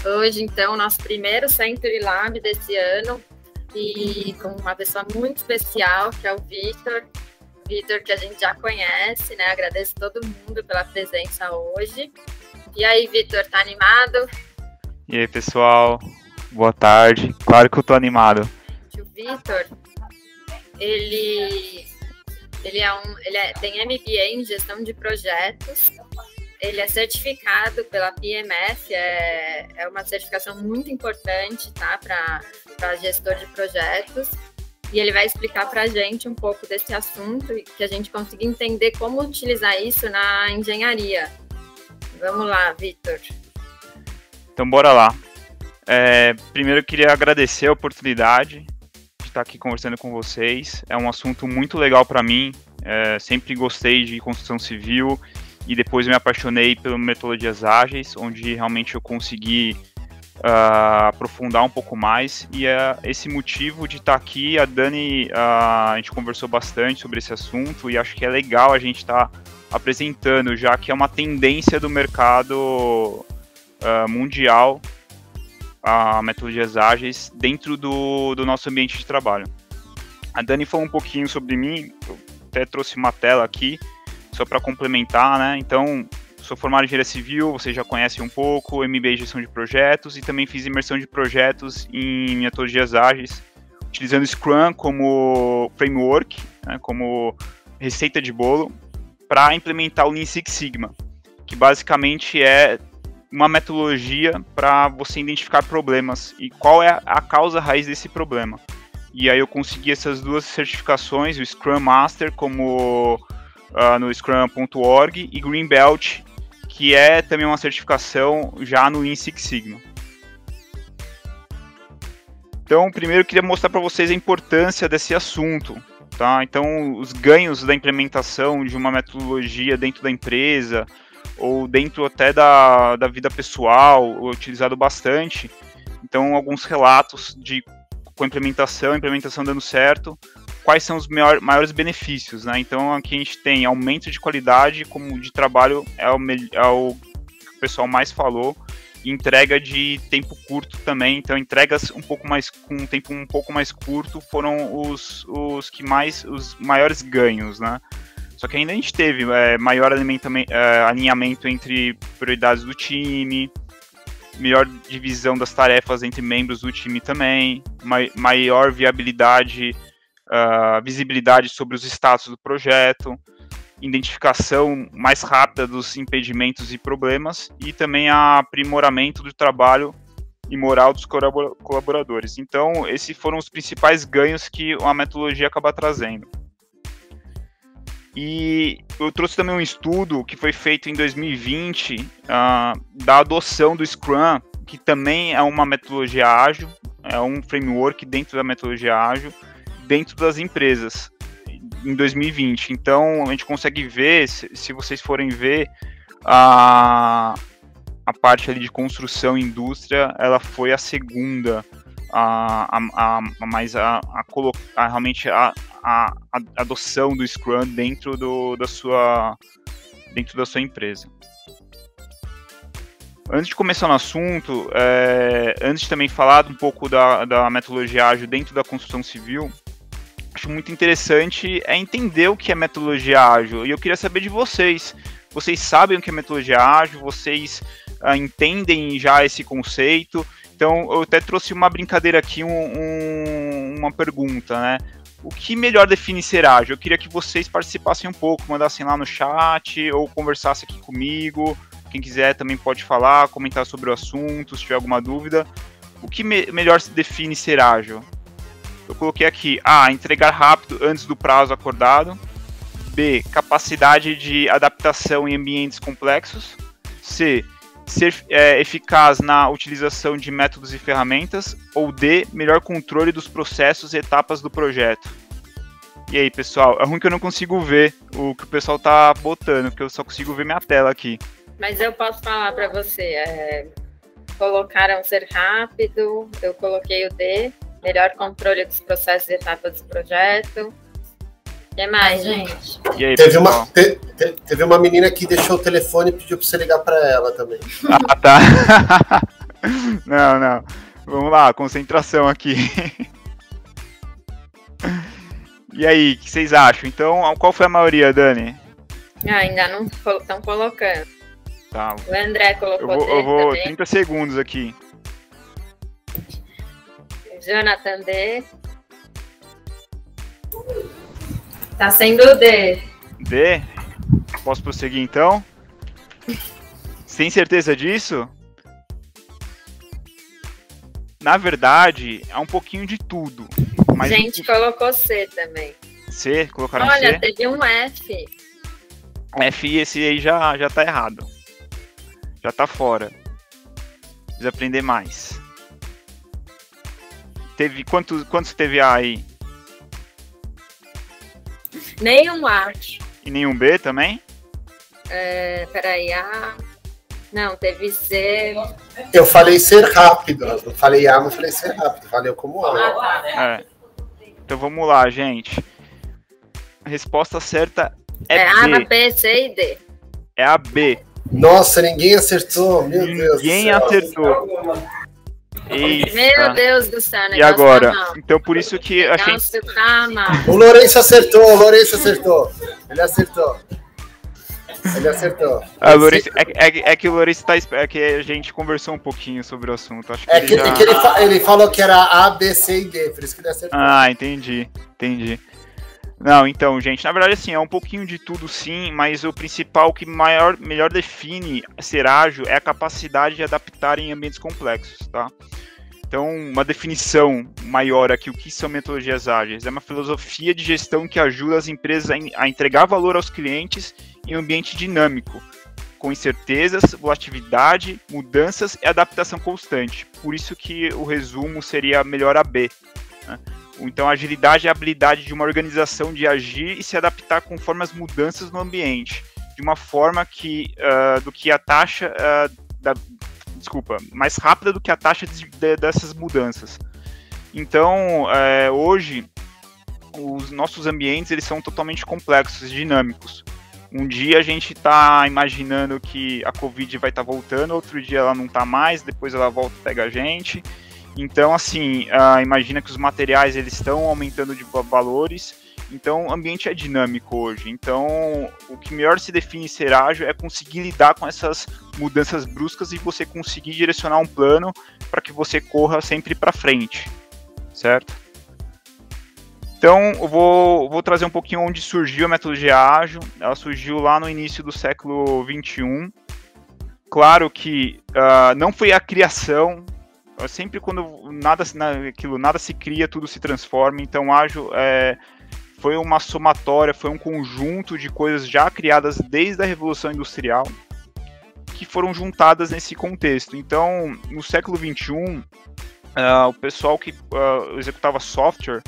Hoje, então, nosso primeiro Century Lab desse ano, e com uma pessoa muito especial, que é o Vitor. Vitor, que a gente já conhece, né? Agradeço todo mundo pela presença hoje. E aí, Vitor, tá animado? E aí, pessoal, boa tarde. Claro que eu tô animado. O Vitor, ele tem MBA em gestão de projetos. Ele é certificado pela PMF, é uma certificação muito importante, tá, para gestor de projetos. E ele vai explicar para a gente um pouco desse assunto e que a gente consiga entender como utilizar isso na engenharia. Vamos lá, Vitor. Então, bora lá. Primeiro, eu queria agradecer a oportunidade de estar aqui conversando com vocês. É um assunto muito legal para mim. Sempre gostei de construção civil. E depois eu me apaixonei pelas metodologias ágeis, onde realmente eu consegui aprofundar um pouco mais. E é esse motivo de estar aqui. A Dani, a gente conversou bastante sobre esse assunto e acho que é legal a gente estar apresentando, já que é uma tendência do mercado mundial a metodologias ágeis dentro do nosso ambiente de trabalho. A Dani falou um pouquinho sobre mim, eu até trouxe uma tela aqui, só para complementar, né? Então, sou formado em engenharia civil, vocês já conhecem um pouco, MBA em gestão de projetos e também fiz imersão de projetos em metodologias ágeis, utilizando Scrum como framework, né, como receita de bolo, para implementar o Lean Six Sigma, que basicamente é uma metodologia para você identificar problemas e qual é a causa raiz desse problema. E aí eu consegui essas duas certificações, o Scrum Master como no Scrum.org e Green Belt, que é também uma certificação já no Lean Six Sigma. Então, primeiro eu queria mostrar para vocês a importância desse assunto, tá? Então, os ganhos da implementação de uma metodologia dentro da empresa ou dentro até da vida pessoal, utilizado bastante. Então, alguns relatos com a implementação dando certo, quais são os maiores benefícios, né? Então, aqui a gente tem aumento de qualidade, como de trabalho é o que o pessoal mais falou, e entrega de tempo curto também. Então, entregas com um tempo um pouco mais curto foram os maiores ganhos, né? Só que ainda a gente teve maior alinhamento entre prioridades do time, melhor divisão das tarefas entre membros do time também, maior visibilidade sobre os status do projeto, identificação mais rápida dos impedimentos e problemas e também aprimoramento do trabalho e moral dos colaboradores. Então, esses foram os principais ganhos que a metodologia acaba trazendo. E eu trouxe também um estudo que foi feito em 2020 da adoção do Scrum, que também é uma metodologia ágil, é um framework dentro da metodologia ágil, dentro das empresas, em 2020. Então, a gente consegue ver, se vocês forem ver, a parte ali de construção e indústria, ela foi a segunda, realmente a adoção do Scrum dentro da sua empresa. Antes de começar no assunto, antes de também falar um pouco da metodologia ágil dentro da construção civil, acho muito interessante entender o que é metodologia ágil. E eu queria saber de vocês. Vocês sabem o que é metodologia ágil? Vocês entendem já esse conceito? Então, eu até trouxe uma brincadeira aqui, uma pergunta, né? O que melhor define ser ágil? Eu queria que vocês participassem um pouco, mandassem lá no chat ou conversassem aqui comigo. Quem quiser também pode falar, comentar sobre o assunto, se tiver alguma dúvida. O que melhor se define ser ágil? Eu coloquei aqui, A, entregar rápido antes do prazo acordado. B, capacidade de adaptação em ambientes complexos. C, ser eficaz na utilização de métodos e ferramentas, ou D, melhor controle dos processos e etapas do projeto. E aí, pessoal, é ruim que eu não consigo ver o que o pessoal tá botando, porque eu só consigo ver minha tela aqui. Mas eu posso falar para você, colocaram ser rápido, eu coloquei o D, melhor controle dos processos e etapas do projeto. O que mais, gente? E aí, teve uma menina que deixou o telefone e pediu para você ligar para ela também. Ah, tá. Não. Vamos lá, concentração aqui. E aí, o que vocês acham? Então, qual foi a maioria, Dani? Ainda não estão colocando. Tá. O André colocou eu vou também. 30 segundos aqui. Jonathan D. Tá sendo D. D? Posso prosseguir então? Sem certeza disso? Na verdade, é um pouquinho de tudo. Mas gente colocou C também. C? Colocaram Olha, C? teve um F. F, esse aí já tá errado. Já tá fora. Precisa aprender mais. Teve quantos teve A aí? Nenhum A. E nenhum B também? Peraí, A. Não, teve C. Eu falei ser rápido. Eu não falei A, mas falei ser rápido. Valeu como A. Então vamos lá, gente. A resposta certa é B. A, B, C e D. É a B. Nossa, ninguém acertou. Meu Deus do céu. Ninguém acertou. Eita. Meu Deus do céu, E agora? Tá, então por isso que eu achei. O Lourenço acertou. Ele acertou. A Lourenço, é que o Lourenço é que a gente conversou um pouquinho sobre o assunto. Acho que ele falou que era A, B, C e D, por isso que ele acertou. Ah, entendi. Não, então, gente, na verdade, assim, é um pouquinho de tudo, sim, mas o principal que melhor define ser ágil é a capacidade de adaptar em ambientes complexos, tá? Então, uma definição maior aqui, o que são metodologias ágeis? É uma filosofia de gestão que ajuda as empresas a entregar valor aos clientes em um ambiente dinâmico, com incertezas, volatilidade, mudanças e adaptação constante. Por isso que o resumo seria melhor a B, né? Então, a agilidade é a habilidade de uma organização de agir e se adaptar conforme as mudanças no ambiente, de uma forma mais rápida do que a taxa dessas mudanças. Então, hoje, os nossos ambientes eles são totalmente complexos e dinâmicos. Um dia a gente está imaginando que a Covid vai estar voltando, outro dia ela não está mais, depois ela volta e pega a gente. Então, assim, imagina que os materiais eles estão aumentando de valores, então o ambiente é dinâmico hoje. Então, o que melhor se define ser ágil é conseguir lidar com essas mudanças bruscas e você conseguir direcionar um plano para que você corra sempre para frente, certo? Então, eu vou trazer um pouquinho onde surgiu a metodologia ágil. Ela surgiu lá no início do século XXI. Claro que não foi a criação. Sempre quando nada se cria, tudo se transforma. Então, ágil foi uma somatória, foi um conjunto de coisas já criadas desde a Revolução Industrial que foram juntadas nesse contexto. Então, no século XXI, o pessoal que executava software,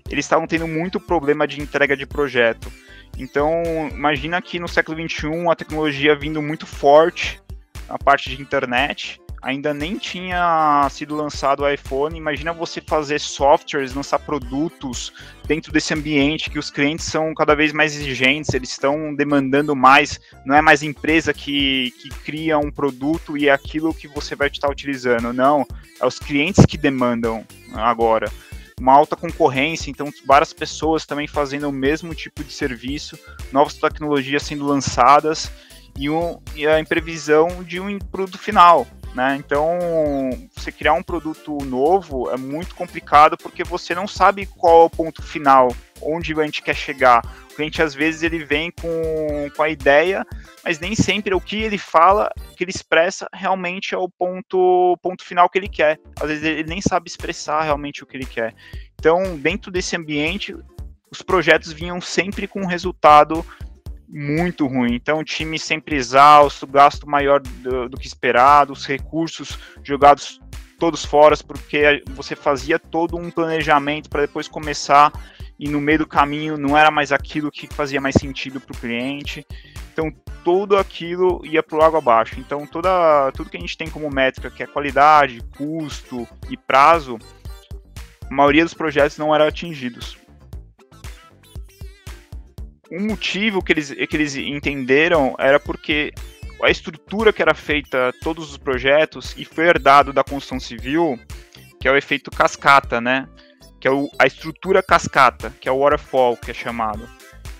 eles estavam tendo muito problema de entrega de projeto. Então, imagina que no século XXI a tecnologia vindo muito forte, a parte de internet, ainda nem tinha sido lançado o iPhone. Imagina você fazer softwares, lançar produtos dentro desse ambiente que os clientes são cada vez mais exigentes, eles estão demandando mais, não é mais empresa que cria um produto e é aquilo que você vai estar utilizando, não, é os clientes que demandam agora. Uma alta concorrência, então várias pessoas também fazendo o mesmo tipo de serviço, novas tecnologias sendo lançadas e a previsão de um produto final, né? Então, você criar um produto novo é muito complicado porque você não sabe qual é o ponto final, onde a gente quer chegar. O cliente, às vezes, ele vem com a ideia, mas nem sempre o que ele fala, o que ele expressa, realmente é o ponto final que ele quer. Às vezes, ele nem sabe expressar realmente o que ele quer. Então, dentro desse ambiente, os projetos vinham sempre com um resultado muito ruim. Então, o time sempre exausto, gasto maior do que esperado, os recursos jogados todos fora, porque você fazia todo um planejamento para depois começar e no meio do caminho não era mais aquilo que fazia mais sentido para o cliente. Então, tudo aquilo ia para o água abaixo. Então, tudo que a gente tem como métrica, que é qualidade, custo e prazo, a maioria dos projetos não eram atingidos. Um motivo que eles entenderam era porque a estrutura que era feita, todos os projetos, e foi herdado da construção civil, que é o efeito cascata, né? Que é a estrutura cascata, que é o waterfall, que é chamado.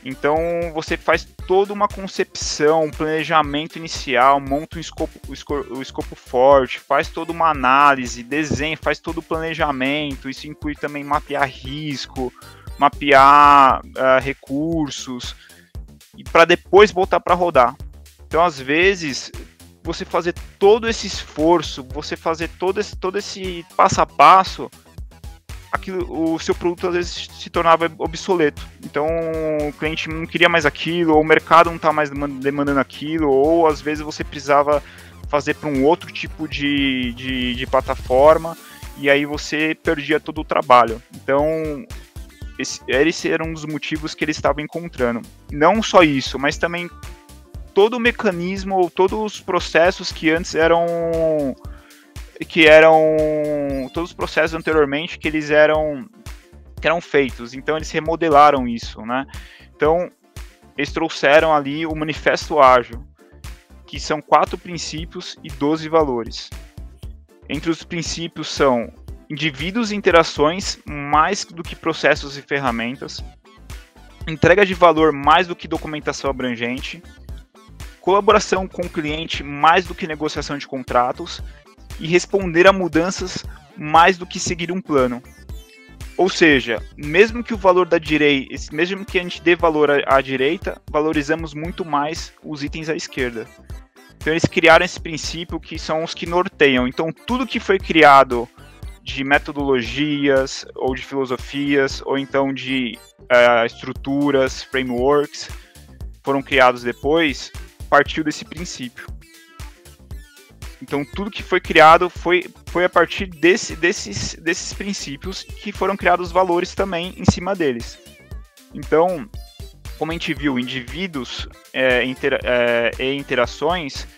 Então, você faz toda uma concepção, um planejamento inicial, monta o escopo forte, faz toda uma análise, desenha, faz todo o planejamento. Isso inclui também mapear risco, mapear recursos, e para depois voltar para rodar. Então, às vezes, você fazer todo esse esforço, você fazer todo esse passo a passo, o seu produto às vezes se tornava obsoleto. Então, o cliente não queria mais aquilo, ou o mercado não está mais demandando aquilo, ou às vezes você precisava fazer para um outro tipo de plataforma, e aí você perdia todo o trabalho. Então, esse era um dos motivos que eles estavam encontrando. Não só isso, mas também todo o mecanismo, ou todos os processos que antes eram todos os processos anteriormente que eram feitos. Então eles remodelaram isso, né? Então eles trouxeram ali o Manifesto Ágil, que são 4 princípios e 12 valores. Entre os princípios são indivíduos e interações mais do que processos e ferramentas, entrega de valor mais do que documentação abrangente, colaboração com o cliente mais do que negociação de contratos, e responder a mudanças mais do que seguir um plano. Ou seja, mesmo que o valor da direita, mesmo que a gente dê valor à direita, valorizamos muito mais os itens à esquerda. Então eles criaram esse princípio que são os que norteiam. Então tudo que foi criado de metodologias, ou de filosofias, ou então de estruturas, frameworks, foram criados depois, partiu desse princípio. Então, tudo que foi criado foi a partir desses princípios que foram criados os valores também em cima deles. Então, como a gente viu, indivíduos e interações,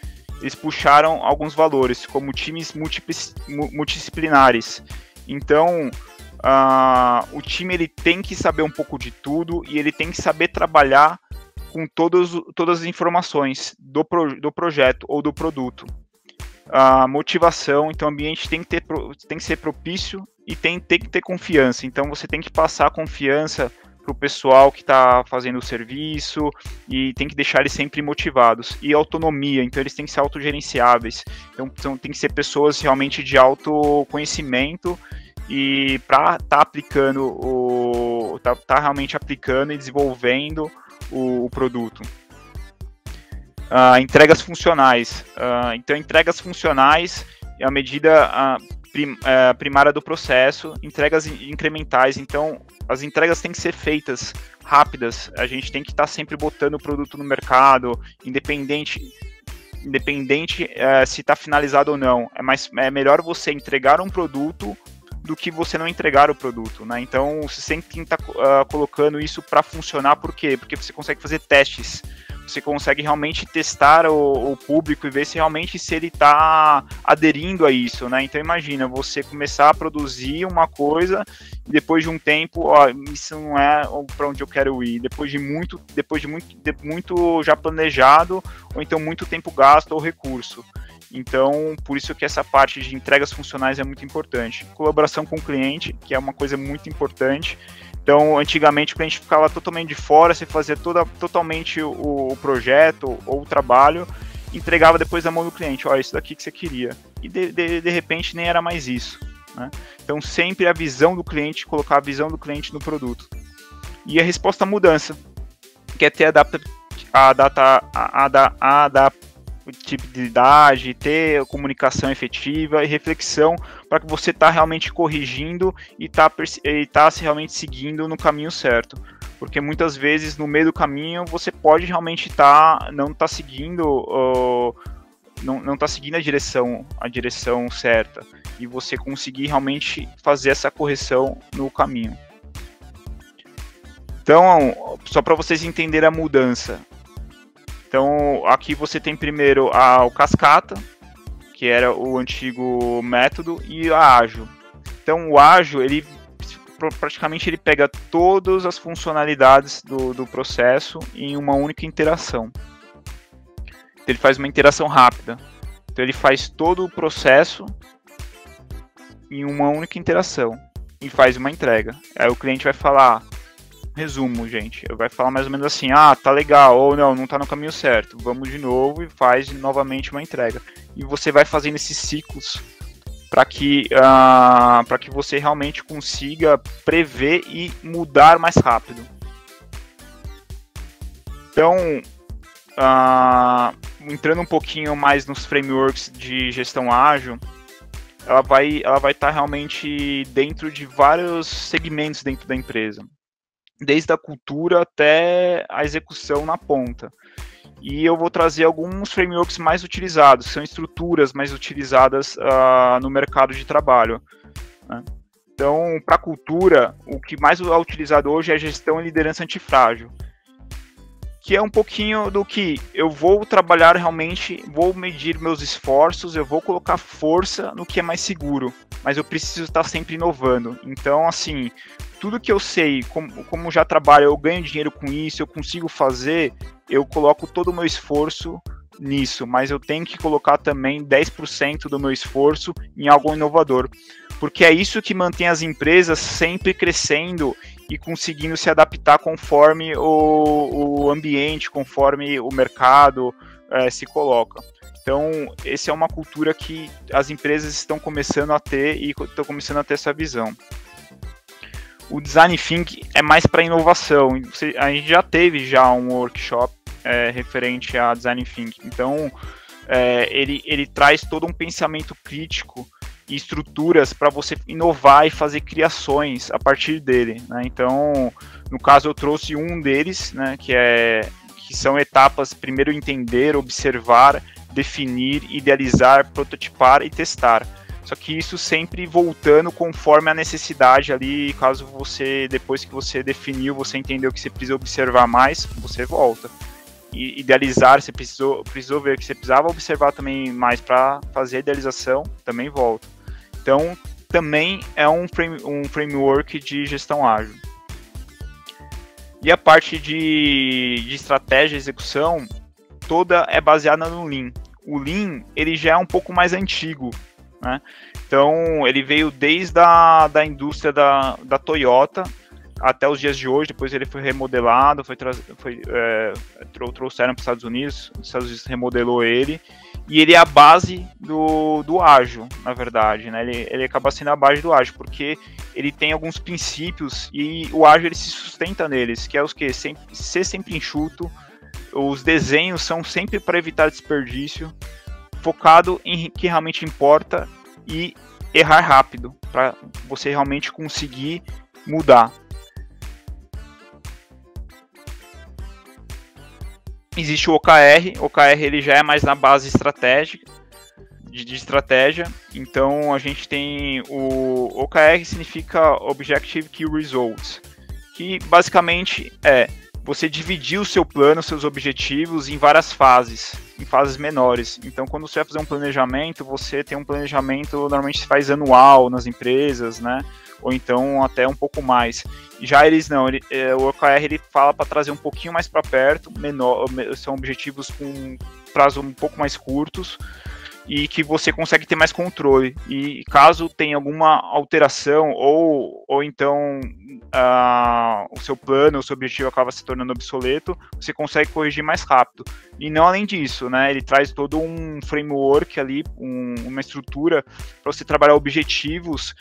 eles puxaram alguns valores, como times multidisciplinares. Então, o time ele tem que saber um pouco de tudo e ele tem que saber trabalhar com todas as informações do projeto ou do produto. A motivação, então o ambiente tem que ser propício e tem que ter confiança. Então você tem que passar confiança para o pessoal que está fazendo o serviço e tem que deixar eles sempre motivados. E autonomia, então eles têm que ser autogerenciáveis. Então tem que ser pessoas realmente de autoconhecimento e para estar realmente aplicando e desenvolvendo o produto. Entregas funcionais. Então, entregas funcionais é a medida primária do processo. Entregas incrementais. Então, as entregas têm que ser feitas rápidas. A gente tem que estar sempre botando o produto no mercado, independente se está finalizado ou não. É melhor você entregar um produto do que você não entregar o produto, né? Então, você sempre tem que estar colocando isso para funcionar. Por quê? Porque você consegue fazer testes. Você consegue realmente testar o público e ver se realmente ele está aderindo a isso, né? Então imagina, você começar a produzir uma coisa e depois de um tempo, isso não é para onde eu quero ir. Depois de muito já planejado, ou então muito tempo gasto ou recurso. Então, por isso que essa parte de entregas funcionais é muito importante. Colaboração com o cliente, que é uma coisa muito importante. Então, antigamente o cliente ficava totalmente de fora, você fazia totalmente o projeto ou o trabalho, entregava depois na mão do cliente, isso daqui que você queria. E de repente nem era mais isso, né? Então, sempre a visão do cliente, colocar a visão do cliente no produto. E a resposta à mudança, que é ter tipicidade, ter comunicação efetiva e reflexão para que você está realmente corrigindo e está realmente seguindo no caminho certo. Porque muitas vezes no meio do caminho você pode realmente não tá seguindo a direção certa, e você conseguir realmente fazer essa correção no caminho. Então, só para vocês entenderem a mudança. Então, aqui você tem primeiro o cascata, que era o antigo método, e a ágil. Então, o ágil, ele praticamente pega todas as funcionalidades do processo em uma única interação. Então, ele faz uma interação rápida. Então, ele faz todo o processo em uma única interação e faz uma entrega. Aí o cliente vai falar, resumo, gente, vai falar mais ou menos assim, tá legal, ou não tá no caminho certo, vamos de novo e faz novamente uma entrega. E você vai fazendo esses ciclos para que você realmente consiga prever e mudar mais rápido. Então, entrando um pouquinho mais nos frameworks de gestão ágil, ela vai estar realmente dentro de vários segmentos dentro da empresa, desde a cultura até a execução na ponta. E eu vou trazer alguns frameworks mais utilizados, são estruturas mais utilizadas no mercado de trabalho, né? Então, para a cultura, o que mais é utilizado hoje é a gestão e liderança antifrágil, que é um pouquinho do que eu vou trabalhar realmente, vou medir meus esforços, eu vou colocar força no que é mais seguro, mas eu preciso estar sempre inovando. Então, assim, tudo que eu sei, como já trabalho, eu ganho dinheiro com isso, eu consigo fazer, eu coloco todo o meu esforço nisso, mas eu tenho que colocar também 10% do meu esforço em algo inovador, porque é isso que mantém as empresas sempre crescendo e conseguindo se adaptar conforme o ambiente, conforme o mercado se coloca. Então, essa é uma cultura que as empresas estão começando a ter e estão começando a ter essa visão. O Design Thinking é mais para inovação. A gente já teve um workshop referente a Design Thinking. Então, ele traz todo um pensamento crítico e estruturas para você inovar e fazer criações a partir dele, né? Então, no caso, eu trouxe um deles, né, que são etapas: primeiro entender, observar, definir, idealizar, prototipar e testar. Só que isso sempre voltando conforme a necessidade ali, caso você, depois que você definiu, você entendeu que você precisa observar mais, você volta. E idealizar, você precisou ver que você precisava observar também mais para fazer a idealização, também volta. Então, também é um framework de gestão ágil. E a parte de estratégia e execução, toda é baseada no Lean. O Lean, ele já é um pouco mais antigo, né? Então, ele veio desde a indústria da Toyota até os dias de hoje. Depois ele foi remodelado, trouxeram para os Estados Unidos remodelou ele, e ele é a base do ágil, na verdade, né? Ele acaba sendo a base do ágil, porque ele tem alguns princípios, e o ágil ele se sustenta neles, que é os que? Ser sempre enxuto, os desenhos são sempre para evitar desperdício, focado em que realmente importa e errar rápido, para você realmente conseguir mudar. Existe o OKR ele já é mais na base estratégica, de estratégia. Então a gente tem o OKR, significa Objective Key Results, que basicamente é você dividir o seu plano, seus objetivos em várias fases, em fases menores. Então, quando você vai fazer um planejamento, você tem um planejamento, normalmente se faz anual nas empresas, né? Ou então até um pouco mais. E já eles não, o OKR ele fala para trazer um pouquinho mais para perto, menor, são objetivos com prazo um pouco mais curtos, e que você consegue ter mais controle. E caso tenha alguma alteração ou então o seu plano, o seu objetivo acaba se tornando obsoleto, você consegue corrigir mais rápido. E não além disso, né, ele traz todo um framework ali, uma estrutura para você trabalhar objetivos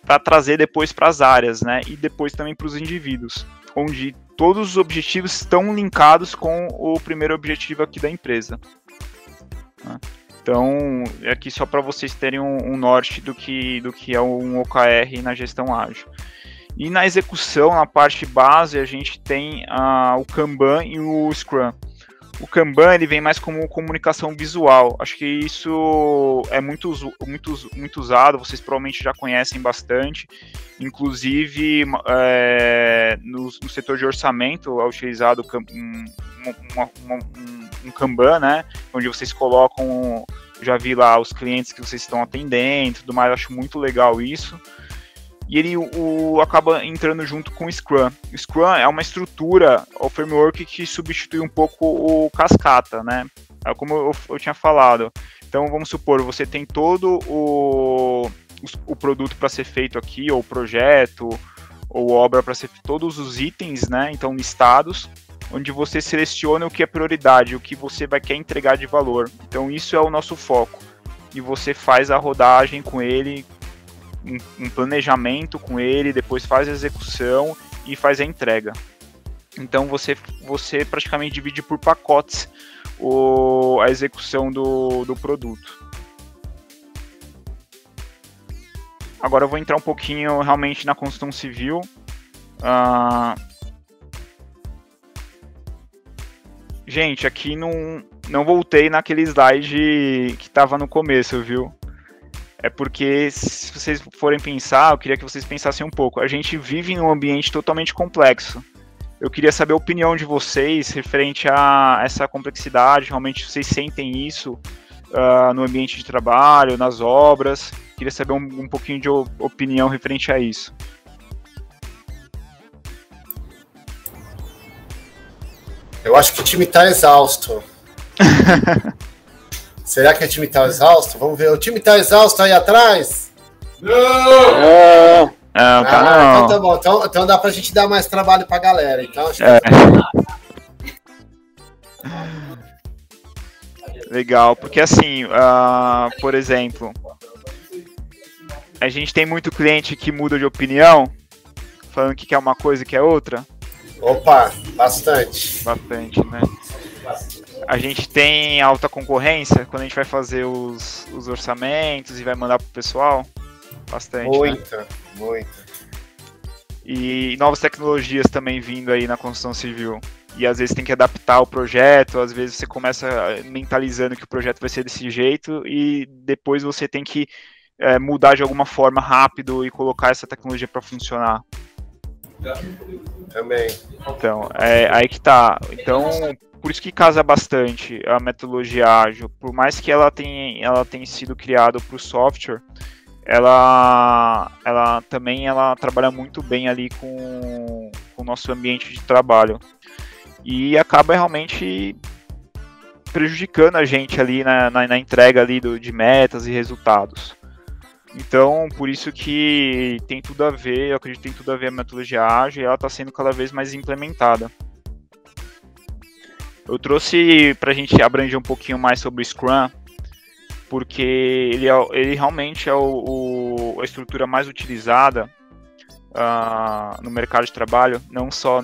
para trazer depois para as áreas, né, e depois também para os indivíduos, onde todos os objetivos estão linkados com o primeiro objetivo aqui da empresa. né? Então, aqui só para vocês terem um norte do que é um OKR na gestão ágil. E na execução, na parte base, a gente tem o Kanban e o Scrum. O Kanban ele vem mais como comunicação visual. Acho que isso é muito usado, vocês provavelmente já conhecem bastante. Inclusive, no setor de orçamento é utilizado um Kanban, né? Onde vocês colocam, já vi lá os clientes que vocês estão atendendo e tudo mais. Acho muito legal isso. E ele acaba entrando junto com o Scrum. O Scrum é uma estrutura, o framework que substitui um pouco o Cascata, né? Como eu tinha falado. Então, vamos supor, você tem todo o produto para ser feito aqui, ou projeto, ou obra para ser feito, todos os itens, né? Então, listados, onde você seleciona o que é prioridade, o que você quer entregar de valor. Então, isso é o nosso foco. E você faz a rodagem com ele, um planejamento com ele, depois faz a execução e faz a entrega. Então você praticamente divide por pacotes a execução do produto. Agora eu vou entrar um pouquinho realmente na construção civil. Gente, aqui não voltei naquele slide que estava no começo, viu? É porque, se vocês forem pensar, eu queria que vocês pensassem um pouco. A gente vive em um ambiente totalmente complexo. Eu queria saber a opinião de vocês referente a essa complexidade. Realmente vocês sentem isso no ambiente de trabalho, nas obras? Queria saber um pouquinho de opinião referente a isso. Eu acho que o time está exausto. Será que o time está exausto? Vamos ver. O time está exausto aí atrás? Não! Não, tá não. Então tá bom. Então dá pra gente dar mais trabalho pra galera. Então, acho que Legal, porque assim, por exemplo, a gente tem muito cliente que muda de opinião, falando que quer uma coisa e quer outra. Opa, bastante. Bastante, né? A gente tem alta concorrência quando a gente vai fazer os orçamentos e vai mandar pro pessoal. Bastante, muita, né? Muita. E novas tecnologias também vindo aí na construção civil. E às vezes tem que adaptar o projeto, às vezes você começa mentalizando que o projeto vai ser desse jeito e depois você tem que mudar de alguma forma rápido e colocar essa tecnologia para funcionar. Também. Então, aí que tá. Então, por isso que casa bastante a metodologia ágil. Por mais que ela tenha sido criada para o software, ela também trabalha muito bem ali com o nosso ambiente de trabalho. E acaba realmente prejudicando a gente ali na entrega ali de metas e resultados. Então, por isso que tem tudo a ver, eu acredito que tem tudo a ver a metodologia ágil e ela está sendo cada vez mais implementada. Eu trouxe para a gente abranger um pouquinho mais sobre o Scrum, porque ele realmente é a estrutura mais utilizada no mercado de trabalho, não só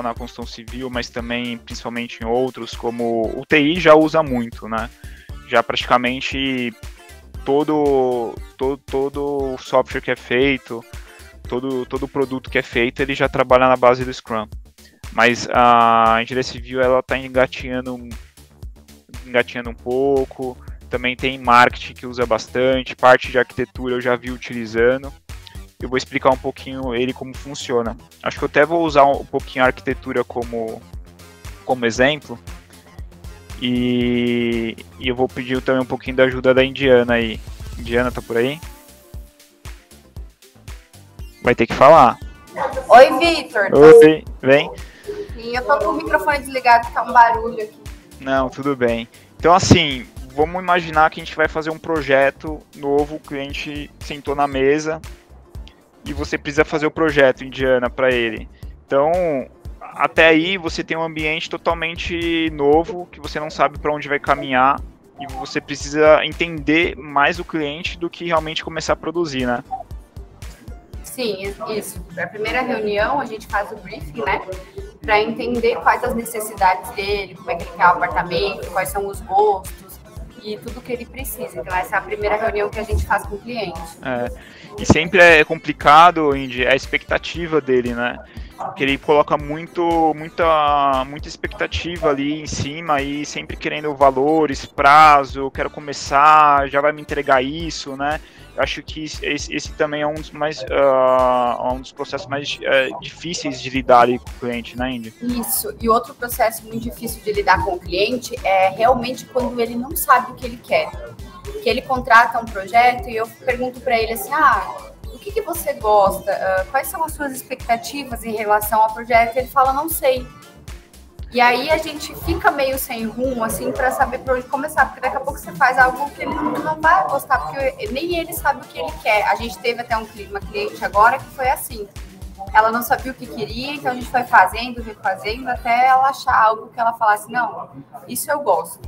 na construção civil, mas também principalmente em outros, como o TI já usa muito, né? Já praticamente todo software que é feito, todo produto que é feito, ele já trabalha na base do Scrum. Mas a engenharia civil ela está engatinhando um pouco, também tem marketing que usa bastante, parte de arquitetura eu já vi utilizando. Eu vou explicar um pouquinho ele como funciona. Acho que eu até vou usar um pouquinho a arquitetura como exemplo. E eu vou pedir também um pouquinho da ajuda da Indiana aí. Indiana, tá por aí? Vai ter que falar. Oi, Vitor. Oi, vem. Sim, eu tô com o microfone desligado, tá um barulho aqui. Não, tudo bem. Então, assim, vamos imaginar que a gente vai fazer um projeto novo, o cliente sentou na mesa e você precisa fazer o projeto, Indiana, para ele. Então, até aí você tem um ambiente totalmente novo, que você não sabe para onde vai caminhar e você precisa entender mais o cliente do que realmente começar a produzir, né? Sim, isso. A primeira reunião a gente faz o briefing, né? para entender quais as necessidades dele, como é que ele quer o apartamento, quais são os gostos e tudo que ele precisa. Então essa é a primeira reunião que a gente faz com o cliente. E sempre é complicado, Indy, a expectativa dele, né? Porque ele coloca muita expectativa ali em cima e sempre querendo valores, prazo, quero começar, já vai me entregar isso, né? Eu acho que esse também é um dos processos mais difíceis de lidar ali com o cliente, né, Indy? Isso, e outro processo muito difícil de lidar com o cliente é realmente quando ele não sabe o que ele quer. Que ele contrata um projeto e eu pergunto para ele assim, o que você gosta? Quais são as suas expectativas em relação ao projeto? E ele fala, não sei. E aí a gente fica meio sem rumo, assim, para saber por onde começar, porque daqui a pouco você faz algo que ele não vai gostar, porque nem ele sabe o que ele quer. A gente teve até uma cliente agora que foi assim. Ela não sabia o que queria, então a gente foi fazendo, refazendo, até ela achar algo que ela falasse, não, isso eu gosto.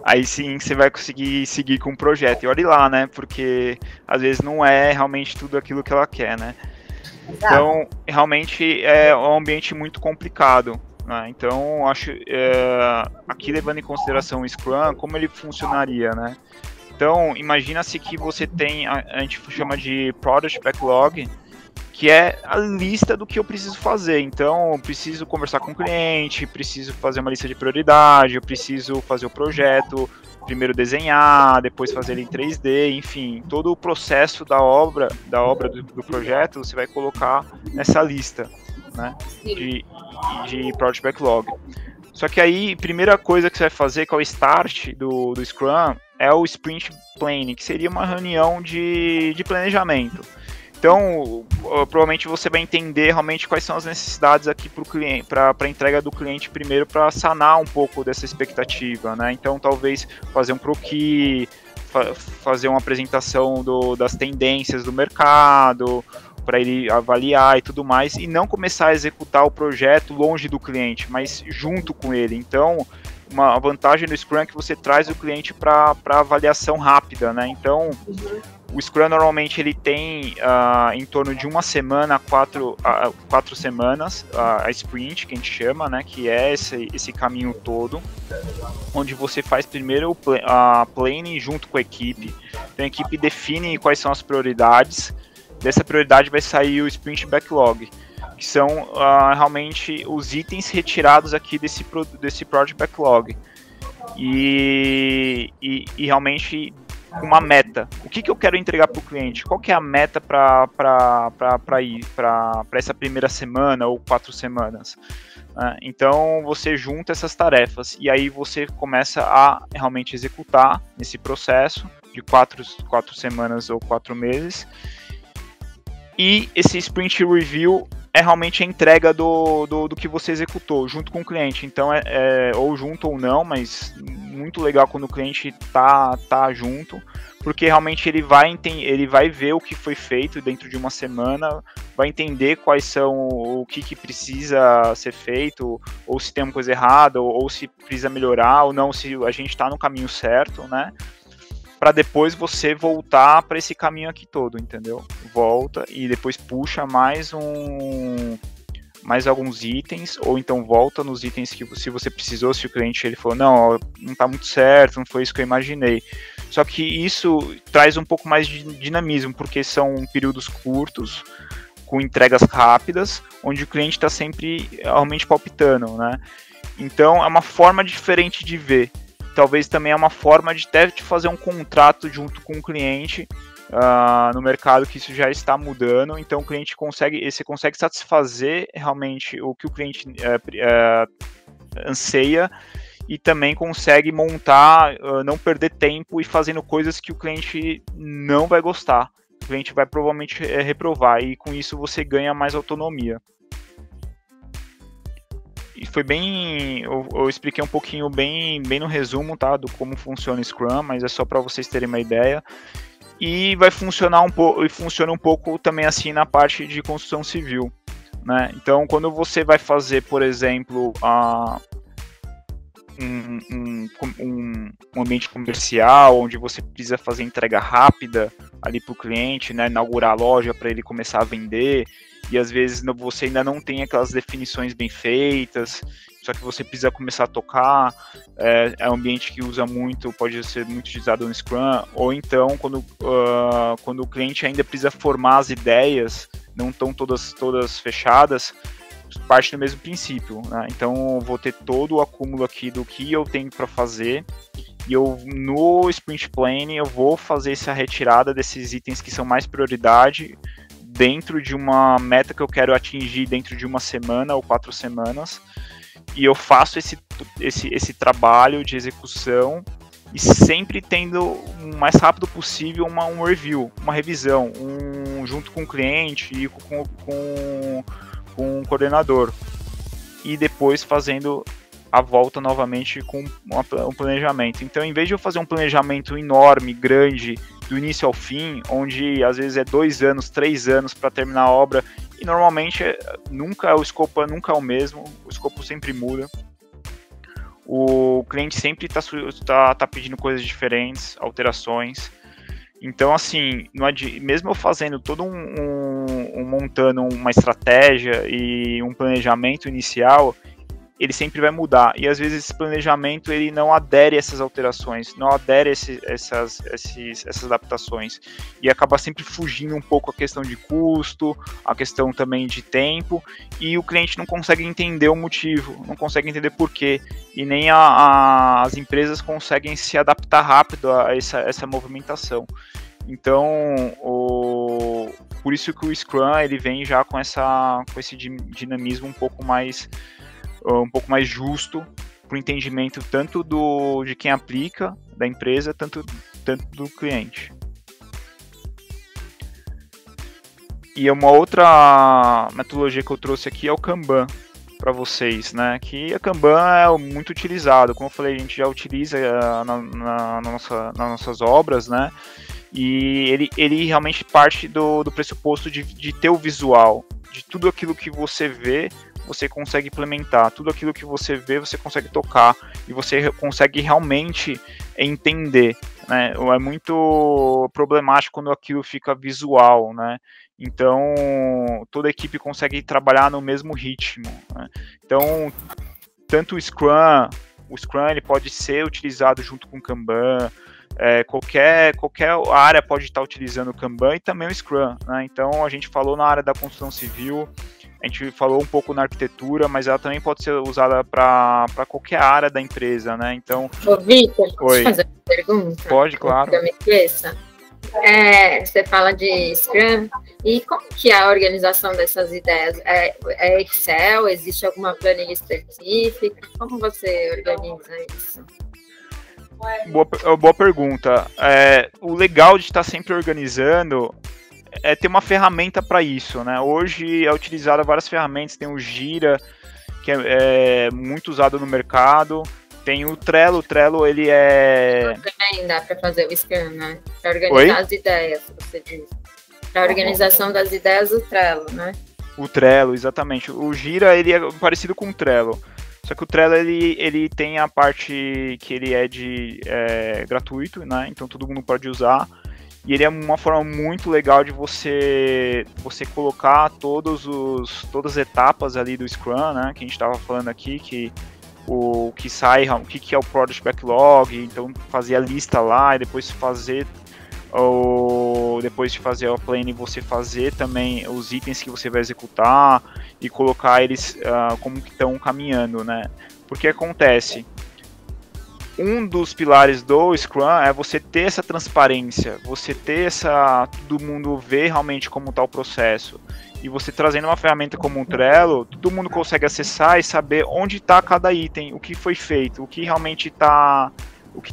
Aí sim você vai conseguir seguir com o projeto. E olhe lá, né? Porque às vezes não é realmente tudo aquilo que ela quer, né? Exato. Então, realmente é um ambiente muito complicado. Né? Então, acho aqui levando em consideração o Scrum, como ele funcionaria, né? Então, imagina-se que você tem, a gente chama de Product Backlog, que é a lista do que eu preciso fazer. Então, eu preciso conversar com o cliente, preciso fazer uma lista de prioridade, eu preciso fazer o projeto, primeiro desenhar, depois fazer ele em 3D, enfim, todo o processo da obra do projeto você vai colocar nessa lista, né, de Project Backlog. Só que aí, primeira coisa que você vai fazer, que é o start do Scrum, é o Sprint Planning, que seria uma reunião de planejamento. Então, provavelmente você vai entender realmente quais são as necessidades aqui para o cliente, para a entrega do cliente primeiro, para sanar um pouco dessa expectativa, né? Então, talvez fazer um croquis, fazer uma apresentação das tendências do mercado, para ele avaliar e tudo mais, e não começar a executar o projeto longe do cliente, mas junto com ele. Então, uma vantagem do Scrum é que você traz o cliente para avaliação rápida, né? Então, o Scrum normalmente ele tem em torno de uma semana a 4 semanas, a sprint, que a gente chama, né? Que é esse caminho todo, onde você faz primeiro a planning junto com a equipe. Então, a equipe define quais são as prioridades. Dessa prioridade vai sair o Sprint Backlog, que são realmente os itens retirados aqui desse Project Backlog. E realmente uma meta. O que eu quero entregar para o cliente? Qual que é a meta para essa primeira semana ou 4 semanas? Então você junta essas tarefas e aí você começa a realmente executar esse processo de 4 semanas ou 4 meses. E esse Sprint Review é realmente a entrega do que você executou junto com o cliente. Então, ou junto ou não, mas muito legal quando o cliente tá junto, porque realmente ele vai ver o que foi feito dentro de uma semana, vai entender quais são, o que precisa ser feito, ou se tem uma coisa errada, ou se precisa melhorar, ou não, se a gente está no caminho certo, né? Para depois você voltar para esse caminho aqui todo, entendeu? Volta e depois puxa mais alguns itens, ou então volta nos itens que se você precisou, se o cliente ele falou, não está muito certo, não foi isso que eu imaginei. Só que isso traz um pouco mais de dinamismo, porque são períodos curtos, com entregas rápidas, onde o cliente está sempre realmente palpitando, né? Então é uma forma diferente de ver. Talvez também é uma forma de até fazer um contrato junto com o cliente no mercado, que isso já está mudando. Então o cliente você consegue satisfazer realmente o que o cliente anseia e também consegue montar, não perder tempo e fazendo coisas que o cliente não vai gostar. O cliente vai provavelmente reprovar e com isso você ganha mais autonomia. E foi bem, eu expliquei um pouquinho bem no resumo, tá, do como funciona o Scrum, mas é só para vocês terem uma ideia. E vai funcionar um pouco, e funciona um pouco também assim na parte de construção civil, né? Então, quando você vai fazer, por exemplo, um ambiente comercial, onde você precisa fazer entrega rápida ali para o cliente, né, inaugurar a loja para ele começar a vender, e às vezes você ainda não tem aquelas definições bem feitas, só que você precisa começar a tocar, é um ambiente que usa muito, pode ser muito utilizado no Scrum, ou então quando o cliente ainda precisa formar as ideias, não estão todas fechadas, parte do mesmo princípio, né? Então eu vou ter todo o acúmulo aqui do que eu tenho para fazer, e no Sprint Planning eu vou fazer essa retirada desses itens que são mais prioridade dentro de uma meta que eu quero atingir dentro de uma semana ou 4 semanas, e eu faço esse trabalho de execução e sempre tendo o mais rápido possível um review, uma revisão, junto com o cliente e com o coordenador, e depois fazendo a volta novamente com um planejamento. Então, em vez de eu fazer um planejamento enorme, grande, do início ao fim, onde às vezes é 2 anos, 3 anos para terminar a obra, e normalmente o escopo nunca é o mesmo, o escopo sempre muda, o cliente sempre está pedindo coisas diferentes, alterações. Então, assim, mesmo eu fazendo todo montando uma estratégia e um planejamento inicial, ele sempre vai mudar. E às vezes esse planejamento ele não adere a essas alterações, não adere a essas adaptações. E acaba sempre fugindo um pouco a questão de custo, a questão também de tempo, e o cliente não consegue entender o motivo, não consegue entender por quê. E nem as empresas conseguem se adaptar rápido a essa movimentação. Então, por isso que o Scrum ele vem já com esse dinamismo um pouco mais justo para o entendimento tanto de quem aplica, da empresa, tanto do cliente. E uma outra metodologia que eu trouxe aqui é o Kanban para vocês, né? Que a Kanban é muito utilizado, como eu falei, a gente já utiliza nas nossas obras, né? E ele realmente parte do pressuposto de ter o visual, de tudo aquilo que você vê, você consegue implementar, tudo aquilo que você vê, você consegue tocar, e você consegue realmente entender, né? É muito problemático quando aquilo fica visual, né? Então, toda a equipe consegue trabalhar no mesmo ritmo, né? Então, tanto o Scrum ele pode ser utilizado junto com o Kanban, qualquer área pode estar utilizando o Kanban e também o Scrum, né? Então, a gente falou na área da construção civil, a gente falou um pouco na arquitetura, mas ela também pode ser usada para qualquer área da empresa, né? Então, Vitor, posso fazer uma pergunta? Pode, claro. Que eu me esqueça. Você fala de Scrum, e como que é a organização dessas ideias? É Excel? Existe alguma planilha específica? Como você organiza isso? Boa pergunta. O legal de estar sempre organizando é ter uma ferramenta para isso, né? Hoje é utilizada várias ferramentas, tem o Gira, que é muito usado no mercado, tem o Trello ele é... Também dá para fazer o Scrum, né? Para organizar as ideias, você diz. Para organização das ideias, o Trello, né? O Trello, exatamente. O Gira, ele é parecido com o Trello, só que o Trello, ele tem a parte que ele é gratuito, né? Então todo mundo pode usar. E ele é uma forma muito legal de você colocar todas as etapas ali do Scrum, né? Que a gente estava falando aqui, o que é o Product Backlog, então fazer a lista lá e depois depois de fazer a planning, você fazer também os itens que você vai executar e colocar eles como que estão caminhando, né? Porque acontece, um dos pilares do Scrum é você ter essa transparência, você ter todo mundo ver realmente como está o processo. E você trazendo uma ferramenta como o Trello, todo mundo consegue acessar e saber onde está cada item, o que foi feito, o que realmente está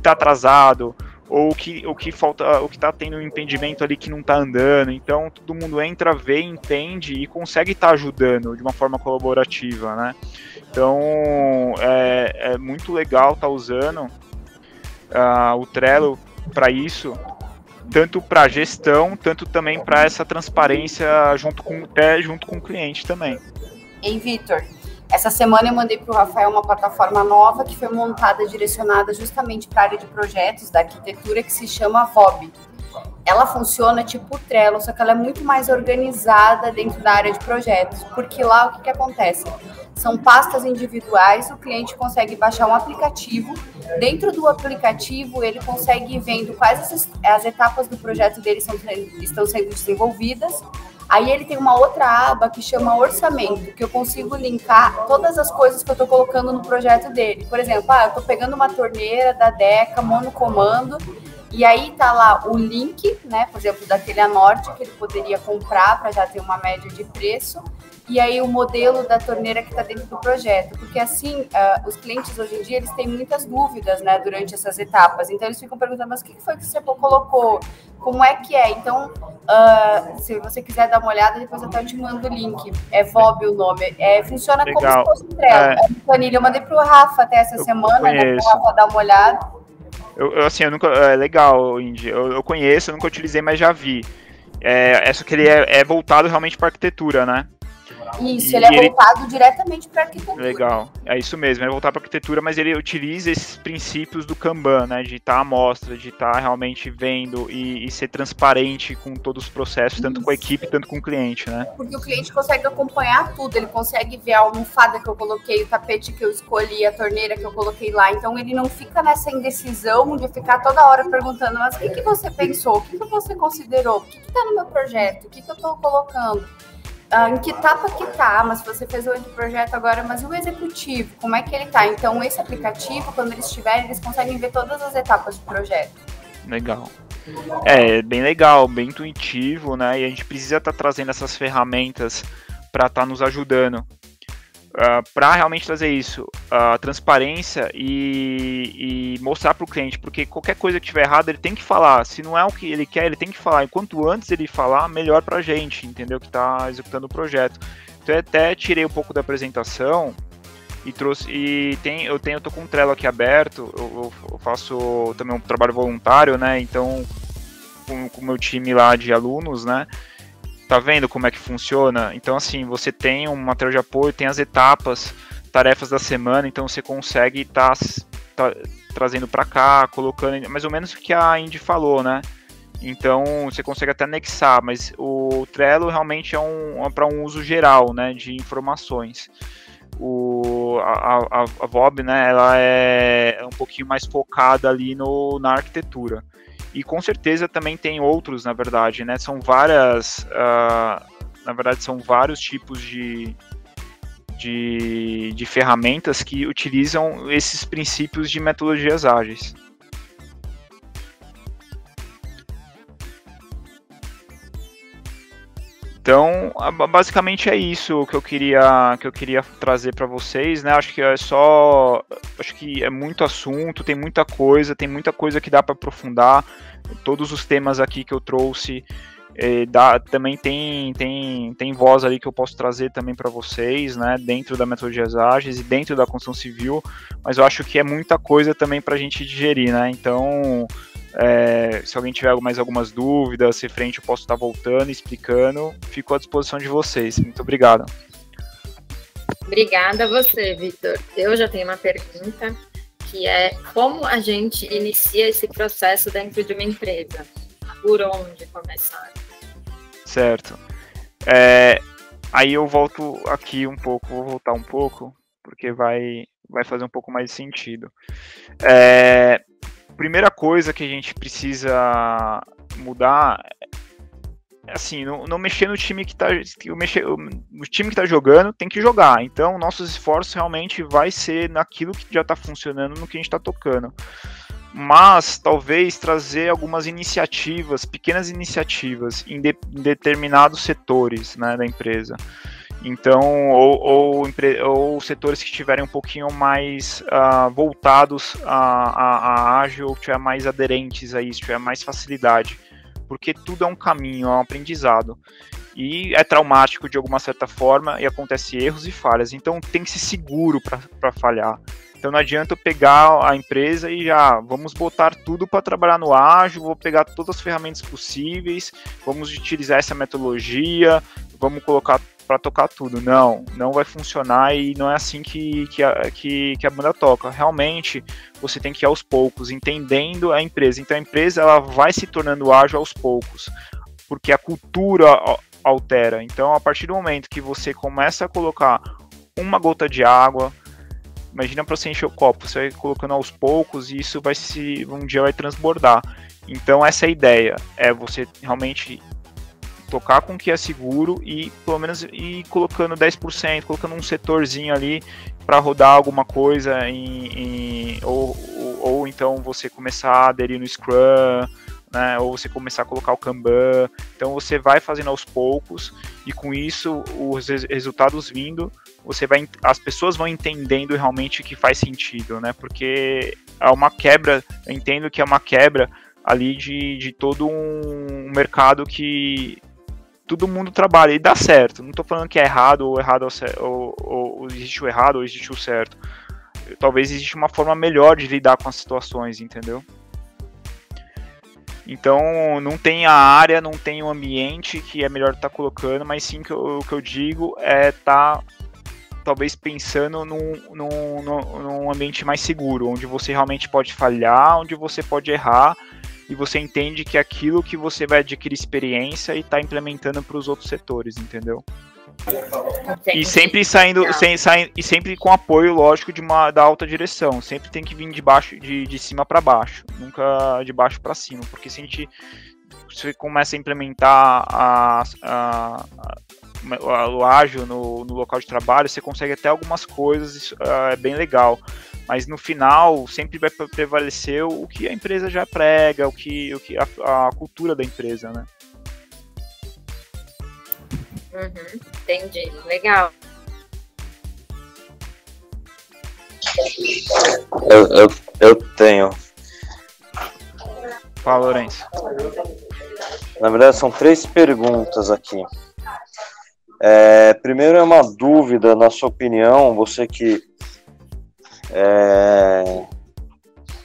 atrasado, ou o que falta, o que está tendo um impedimento ali que não está andando. Então todo mundo entra, vê, entende e consegue estar ajudando de uma forma colaborativa, né? Então é muito legal estar usando o Trello para isso, tanto para gestão, tanto também para essa transparência junto com o cliente também. Ei, Vitor, Essa semana eu mandei para o Rafael uma plataforma nova que foi montada, direcionada justamente para a área de projetos da arquitetura, que se chama VOB. Ela funciona tipo Trello, só que ela é muito mais organizada dentro da área de projetos, porque lá o que acontece? São pastas individuais, o cliente consegue baixar um aplicativo, dentro do aplicativo ele consegue ir vendo quais as etapas do projeto dele estão sendo desenvolvidas. Aí ele tem uma outra aba que chama orçamento, que eu consigo linkar todas as coisas que eu estou colocando no projeto dele. Por exemplo, eu estou pegando uma torneira da Deca, monocomando, e aí tá lá o link, né, por exemplo, da Telha Norte, que ele poderia comprar para já ter uma média de preço, e aí o modelo da torneira que está dentro do projeto, porque assim, os clientes hoje em dia, eles têm muitas dúvidas, né, durante essas etapas, então eles ficam perguntando, mas o que foi que você colocou? Como é que é? Então, se você quiser dar uma olhada, depois eu até te mando o link, é VOB o nome, funciona legal. Como se fosse um Trello, planilha, eu mandei para o Rafa até essa semana, né, para o Rafa dar uma olhada. Eu nunca. É legal, Indy. Eu conheço, eu nunca utilizei, mas já vi. Essa que ele é voltado realmente para arquitetura, né? Isso, ele é voltado diretamente para arquitetura. Legal, é isso mesmo, é voltado para arquitetura, mas ele utiliza esses princípios do Kanban, né? De estar à mostra, de estar realmente vendo e ser transparente com todos os processos, tanto com a equipe, tanto com o cliente, né? Porque o cliente consegue acompanhar tudo, ele consegue ver a almofada que eu coloquei, o tapete que eu escolhi, a torneira que eu coloquei lá, então ele não fica nessa indecisão de ficar toda hora perguntando, mas o que você pensou, o que você considerou, o que está no meu projeto, o que eu estou colocando? Em que etapa que tá, mas você fez o projeto agora, mas o executivo, como é que ele tá? Então, esse aplicativo, quando eles tiverem, eles conseguem ver todas as etapas do projeto. Legal. É bem legal, bem intuitivo, né? E a gente precisa estar trazendo essas ferramentas para estar nos ajudando. Para realmente trazer isso, transparência e mostrar para o cliente, porque qualquer coisa que tiver errado ele tem que falar, se não é o que ele quer, ele tem que falar, e quanto antes ele falar, melhor para a gente, entendeu, que está executando o projeto. Então eu até tirei um pouco da apresentação e trouxe, eu tô com um Trello aqui aberto, eu faço também um trabalho voluntário, né, então com o meu time lá de alunos, né, tá vendo como é que funciona? Então, assim, você tem um material de apoio, tem as etapas, tarefas da semana, então você consegue estar trazendo para cá, colocando, mais ou menos o que a Indy falou, né? Então, você consegue até anexar, mas o Trello realmente é para um uso geral, né, de informações. A VOB, né, ela é um pouquinho mais focada ali na arquitetura. E com certeza também tem outros, na verdade, né? São várias, na verdade, são vários tipos de ferramentas que utilizam esses princípios de metodologias ágeis. Então, basicamente é isso que eu queria trazer para vocês, né? Acho que é muito assunto, tem muita coisa que dá para aprofundar. Todos os temas aqui que eu trouxe, também tem voz ali que eu posso trazer também para vocês, né? Dentro da metodologias ágeis e dentro da construção civil, mas eu acho que é muita coisa também para a gente digerir, né? Então, se alguém tiver mais algumas dúvidas, referente, eu posso estar voltando e explicando. Fico à disposição de vocês. Muito obrigado. Obrigada a você, Vitor. Eu já tenho uma pergunta, que é como a gente inicia esse processo dentro de uma empresa? Por onde começar? Certo. Aí eu volto aqui um pouco, vou voltar um pouco, porque vai fazer um pouco mais de sentido. Primeira coisa que a gente precisa mudar é assim, não mexer no time que o time que tá jogando tem que jogar. Então, nossos esforços realmente vai ser naquilo que já está funcionando, no que a gente está tocando. Mas talvez trazer algumas iniciativas, pequenas iniciativas em determinados setores, né, da empresa. Então, ou setores que estiverem um pouquinho mais voltados a ágil, ou tiver mais aderentes a isso, tiver mais facilidade, porque tudo é um caminho, é um aprendizado, e é traumático de alguma certa forma, e acontece erros e falhas, então tem que ser seguro para falhar. Então não adianta eu pegar a empresa e vamos botar tudo para trabalhar no ágil, vou pegar todas as ferramentas possíveis, vamos utilizar essa metodologia, vamos colocar para tocar tudo. Não vai funcionar e não é assim que a banda toca. Realmente, você tem que ir aos poucos, entendendo a empresa. Então, a empresa ela vai se tornando ágil aos poucos, porque a cultura altera. Então, a partir do momento que você começa a colocar uma gota de água, imagina para você encher o copo, você vai colocando aos poucos e isso um dia vai transbordar. Então, essa é a ideia, é você realmente tocar com o que é seguro e pelo menos ir colocando 10%, colocando um setorzinho ali para rodar alguma coisa ou então você começar a aderir no Scrum, né, ou você começar a colocar o Kanban. Então você vai fazendo aos poucos e com isso os resultados vindo, as pessoas vão entendendo realmente que faz sentido, né, porque é uma quebra, eu entendo que é uma quebra ali de todo um mercado que todo mundo trabalha e dá certo. Não estou falando que é errado ou existe o errado ou existe o certo. Talvez exista uma forma melhor de lidar com as situações, entendeu? Então, não tem a área, não tem o ambiente que é melhor estar colocando, mas sim o que eu digo é estar talvez pensando num ambiente mais seguro, onde você realmente pode falhar, onde você pode errar, e você entende que aquilo que você vai adquirir experiência e está implementando para os outros setores, entendeu? Entendi. E sempre e sempre com apoio, lógico, da alta direção. Sempre tem que vir de cima para baixo, nunca de baixo para cima, porque se você começa a implementar o ágil no local de trabalho, você consegue até algumas coisas, isso é bem legal. Mas no final sempre vai prevalecer o que a empresa já prega, a cultura da empresa, né? Entendi, legal. Eu tenho. Fala, Lourenço. Na verdade, são 3 perguntas aqui. Primeiro é uma dúvida, na sua opinião, você que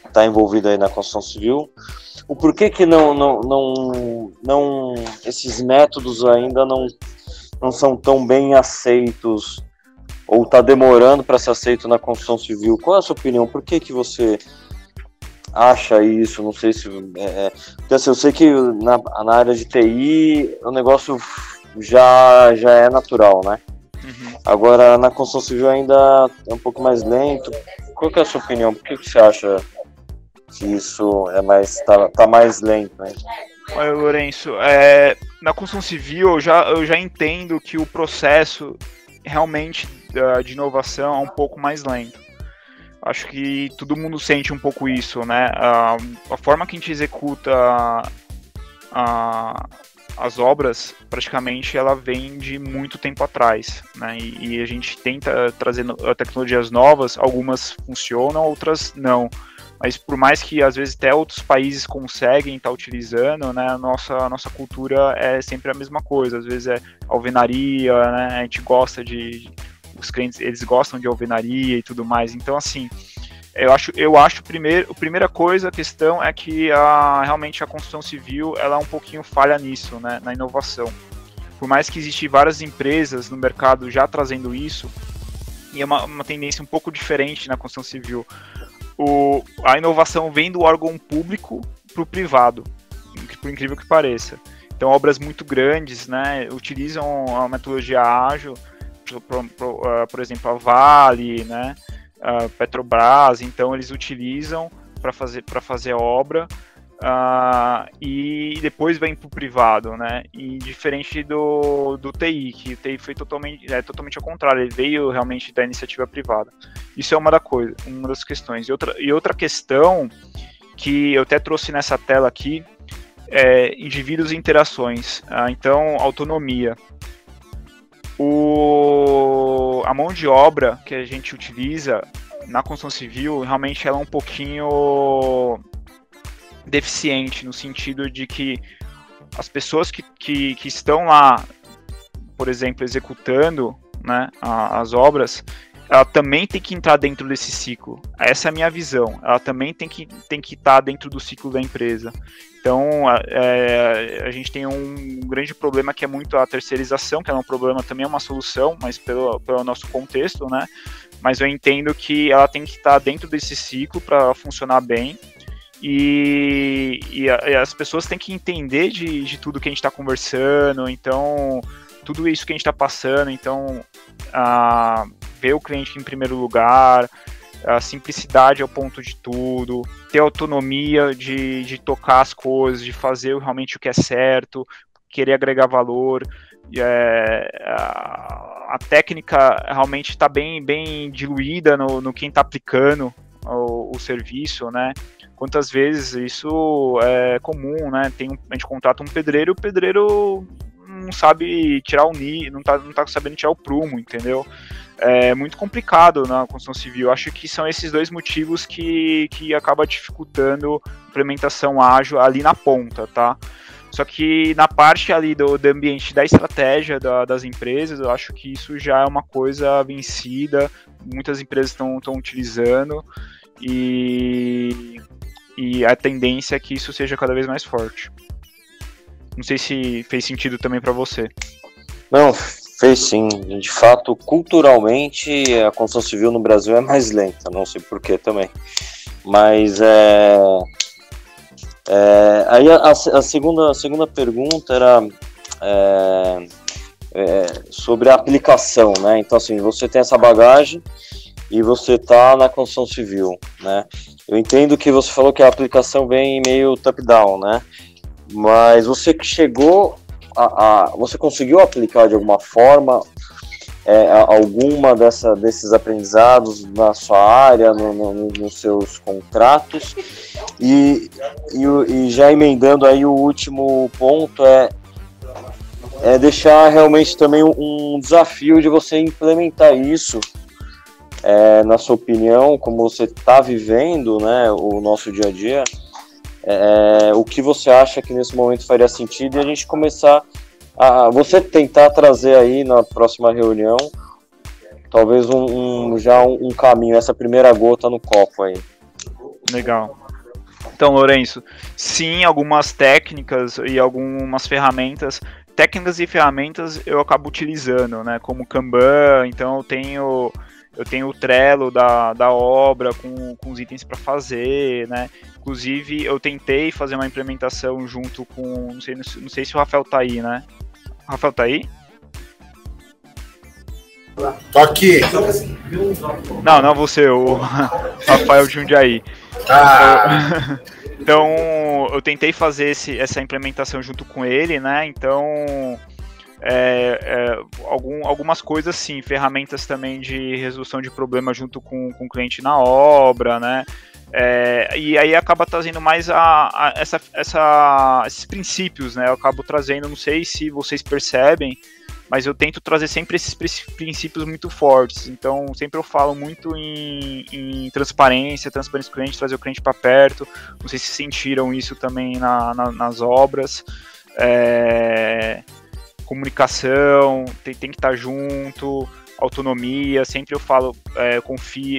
está envolvido aí na construção civil, o porquê que esses métodos ainda não são tão bem aceitos ou está demorando para ser aceito na construção civil? Qual é a sua opinião? Por que você acha isso? Não sei se porque assim, eu sei que na área de TI o negócio já é natural, né? Agora, na construção civil ainda é um pouco mais lento. Qual que é a sua opinião? Por que você acha que isso tá mais lento, né? Olha, Lourenço, na construção civil eu já entendo que o processo realmente de inovação é um pouco mais lento. Acho que todo mundo sente um pouco isso, né? A forma que a gente executa as obras, praticamente, ela vem de muito tempo atrás, né? E a gente tenta trazer tecnologias novas, algumas funcionam, outras não. Mas por mais que, às vezes, até outros países conseguem estar utilizando, né? A nossa cultura é sempre a mesma coisa. Às vezes é alvenaria, né? A gente gosta os clientes, eles gostam de alvenaria e tudo mais. Então, assim, eu acho a primeira coisa, a questão é que realmente a construção civil ela é um pouquinho falha nisso, né, na inovação. Por mais que existem várias empresas no mercado já trazendo isso, e é uma tendência um pouco diferente na construção civil. A inovação vem do órgão público para o privado, por incrível que pareça. Então, obras muito grandes, né, utilizam a metodologia ágil, por exemplo, a Vale, né, Petrobras, então eles utilizam para fazer obra e depois vem para o privado, né? E diferente do TI, que o TI foi totalmente ao contrário, ele veio realmente da iniciativa privada. Isso é uma das questões. E outra questão que eu até trouxe nessa tela aqui é indivíduos e interações. Então, autonomia. A mão de obra que a gente utiliza na construção civil, realmente ela é um pouquinho deficiente, no sentido de que as pessoas que estão lá, por exemplo, executando, né, as obras, ela também tem que entrar dentro desse ciclo. Essa é a minha visão. Ela também tem que estar dentro do ciclo da empresa. Então, a gente tem um grande problema que é muito a terceirização, que é um problema, também é uma solução, mas pelo nosso contexto, né? Mas eu entendo que ela tem que estar dentro desse ciclo para funcionar bem. E as pessoas têm que entender de tudo que a gente está conversando, então, tudo isso que a gente está passando, então, ver o cliente em primeiro lugar, a simplicidade é o ponto de tudo, ter autonomia de tocar as coisas, de fazer realmente o que é certo, querer agregar valor. A técnica realmente está bem diluída no quem está aplicando o serviço, né? Quantas vezes isso é comum, né? A gente contrata um pedreiro, o pedreiro não sabe tirar o não tá sabendo tirar o prumo, entendeu? É muito complicado na construção civil. Acho que são esses dois motivos que acaba dificultando a implementação ágil ali na ponta, tá? Só que na parte ali do ambiente da estratégia das empresas, eu acho que isso já é uma coisa vencida, muitas empresas estão utilizando e a tendência é que isso seja cada vez mais forte. Não sei se fez sentido também para você. Não, fez sim. De fato, culturalmente, a construção civil no Brasil é mais lenta, não sei porquê também. Mas aí a segunda pergunta era sobre a aplicação, né? Então, assim, você tem essa bagagem e você está na construção civil, né? Eu entendo que você falou que a aplicação vem meio top-down, né? Mas você que chegou você conseguiu aplicar de alguma forma alguma desses aprendizados na sua área, nos seus contratos? E já emendando aí o último ponto é deixar realmente também um desafio de você implementar isso, na sua opinião, como você está vivendo, né, o nosso dia a dia, o que você acha que nesse momento faria sentido, e a gente começar você tentar trazer aí na próxima reunião talvez um caminho, essa primeira gota no copo aí. Legal. Então, Lourenço, sim, algumas técnicas e algumas ferramentas, técnicas e ferramentas eu acabo utilizando, né, como Kanban. Então eu tenho o Trello da obra com os itens para fazer, né? Inclusive, eu tentei fazer uma implementação junto com... Não sei se o Rafael tá aí, né? O Rafael tá aí? Tô aqui. Não você, o Rafael Jundiaí. Então, eu tentei fazer essa implementação junto com ele, né? Então... algumas coisas sim, ferramentas também de resolução de problemas junto com o cliente na obra, né? E aí acaba trazendo mais esses princípios, né? Eu acabo trazendo, não sei se vocês percebem, mas eu tento trazer sempre esses princípios muito fortes. Então, sempre eu falo muito em transparência do cliente, trazer o cliente para perto. Não sei se sentiram isso também nas obras. Comunicação, tem que estar junto, autonomia, sempre eu falo,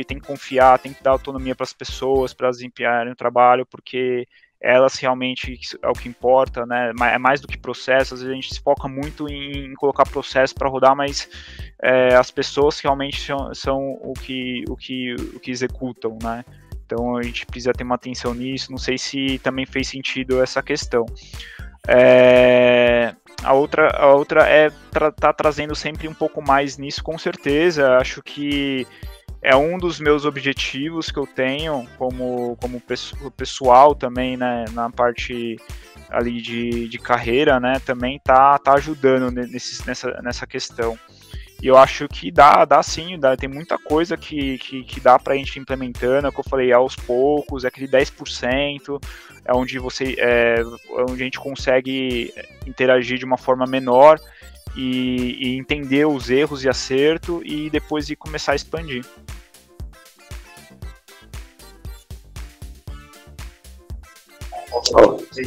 tem que confiar, tem que dar autonomia para as pessoas, para elas desempenharem o trabalho, porque elas realmente é o que importa, né? É mais do que processo. Às vezes a gente se foca muito em colocar processo para rodar, mas as pessoas realmente são o que executam, né? Então a gente precisa ter uma atenção nisso. Não sei se também fez sentido essa questão. A outra tá trazendo sempre um pouco mais nisso, com certeza. Acho que é um dos meus objetivos que eu tenho como pessoal também, né, na parte ali de carreira, né, também tá ajudando nessa questão. E eu acho que dá sim, tem muita coisa que dá pra gente ir implementando, é o que eu falei, aos poucos, aquele 10%, onde a gente consegue interagir de uma forma menor e entender os erros e acerto e depois começar a expandir.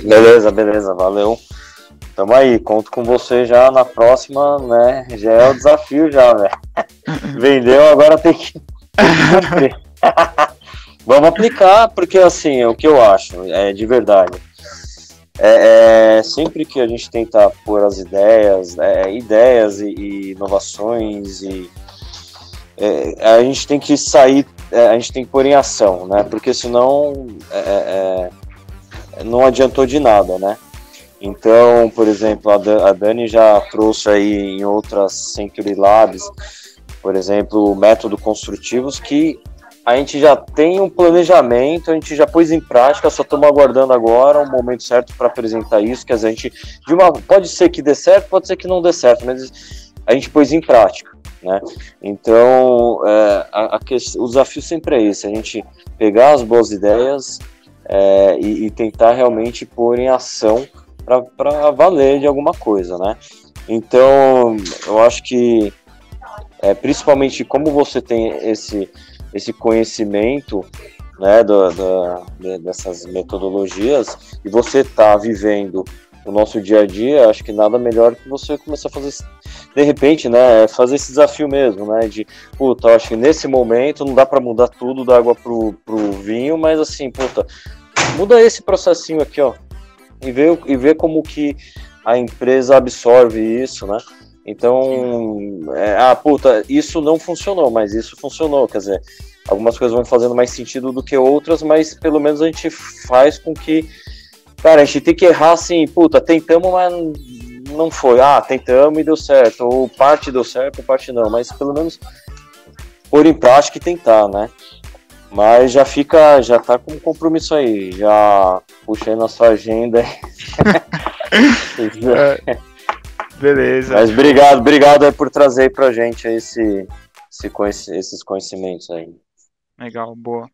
Beleza, valeu. Tamo aí, conto com você já na próxima, né? Já é o desafio já, né? Vendeu, agora tem que cumprir. Vamos aplicar, porque assim, é o que eu acho, de verdade. Sempre que a gente tenta pôr as ideias e inovações, a gente tem que sair, a gente tem que pôr em ação, né? Porque senão não adiantou de nada, né? Então, por exemplo, a Dani já trouxe aí em outras Century Labs, por exemplo, método construtivos que a gente já tem um planejamento, a gente já pôs em prática, só estamos aguardando agora o momento certo para apresentar isso, que a gente, pode ser que dê certo, pode ser que não dê certo, mas a gente pôs em prática, né? Então, o desafio sempre é esse, a gente pegar as boas ideias e tentar realmente pôr em ação para valer de alguma coisa, né? Então, eu acho que, principalmente como você tem esse conhecimento, né, dessas metodologias, e você está vivendo o nosso dia a dia, acho que nada melhor que você começar a fazer, de repente, né, fazer esse desafio mesmo, né, de, puta, acho que nesse momento não dá para mudar tudo da água pro vinho, mas assim, puta, muda esse processinho aqui, ó, e ver como que a empresa absorve isso, né? Então, puta, isso não funcionou, mas isso funcionou, quer dizer, algumas coisas vão fazendo mais sentido do que outras, mas pelo menos a gente faz com que, cara, a gente tem que errar assim, puta, tentamos, mas não foi, tentamos e deu certo, ou parte deu certo, parte não, mas pelo menos pôr em prática e tentar, né? Mas já tá com compromisso aí, já puxei na sua agenda aí. Beleza. Mas obrigado aí por trazer aí pra gente esses conhecimentos aí. Legal, boa.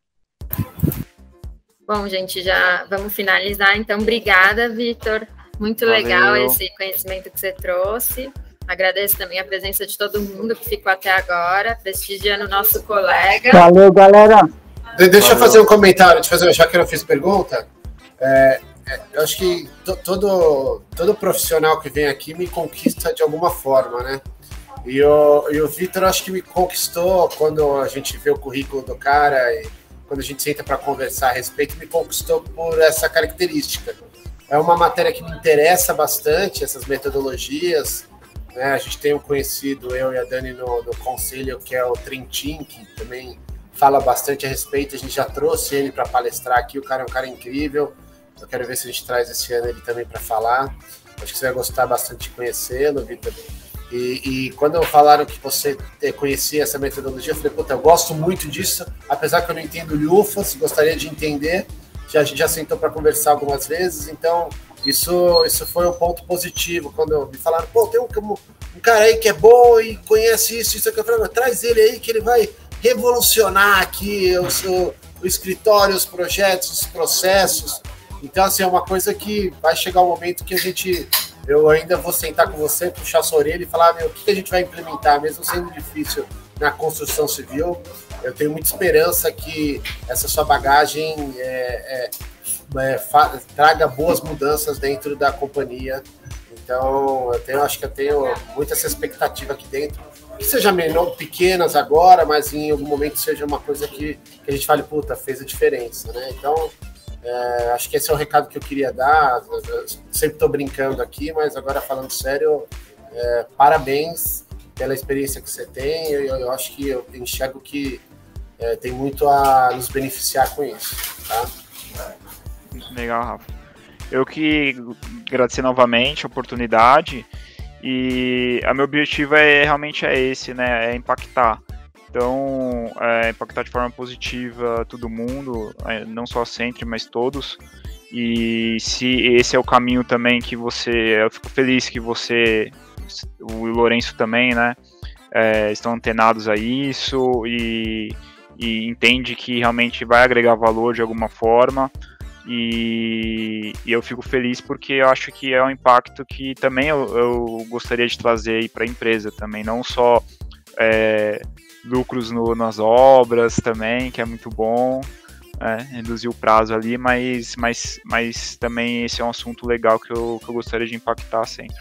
Bom, gente, já vamos finalizar. Então, obrigada, Vitor. Muito legal esse conhecimento que você trouxe. Agradeço também a presença de todo mundo que ficou até agora, prestigiando o nosso colega. Valeu, galera. Deixa eu fazer um comentário, já que eu não fiz pergunta. Eu acho que todo profissional que vem aqui me conquista de alguma forma, né? E o Vitor, acho que me conquistou quando a gente vê o currículo do cara e quando a gente senta para conversar a respeito, me conquistou por essa característica. É uma matéria que me interessa bastante, essas metodologias, né? A gente tem um conhecido, eu e a Dani, no conselho, que é o Trentin, que também fala bastante a respeito. A gente já trouxe ele para palestrar aqui, o cara é um cara incrível. Eu quero ver se a gente traz esse ano ele também para falar. Acho que você vai gostar bastante de conhecê-lo, Vitor. E quando falaram que você conhecia essa metodologia, eu falei, puta, eu gosto muito disso, apesar que eu não entendo lufas, gostaria de entender. A gente já sentou para conversar algumas vezes, então isso foi um ponto positivo. Quando me falaram, pô, tem um cara aí que é bom e conhece isso, eu falei, traz ele aí que ele vai revolucionar aqui o escritório, os projetos, os processos. Então, assim, é uma coisa que vai chegar um momento que eu ainda vou sentar com você, puxar sua orelha e falar, o que a gente vai implementar, mesmo sendo difícil na construção civil. Eu tenho muita esperança que essa sua bagagem traga boas mudanças dentro da companhia. Então, acho que eu tenho muita essa expectativa aqui dentro. Que seja pequenas agora, mas em algum momento seja uma coisa que a gente fale, puta, fez a diferença, né? Então, acho que esse é o recado que eu queria dar. Eu sempre estou brincando aqui, mas agora falando sério, parabéns pela experiência que você tem. Eu acho que eu enxergo que tem muito a nos beneficiar com isso, tá? Legal, Rafa. Eu que agradecer novamente a oportunidade. E o meu objetivo realmente esse, né? É impactar. Então, impactar de forma positiva todo mundo, não só a Century, mas todos. E se esse é o caminho também que eu fico feliz que você, o Lourenço também, né? Estão antenados a isso e entende que realmente vai agregar valor de alguma forma. E eu fico feliz porque eu acho que é um impacto que também eu gostaria de trazer aí para a empresa também, não só lucros nas obras também, que é muito bom, reduzir o prazo ali, mas também esse é um assunto legal que eu gostaria de impactar sempre.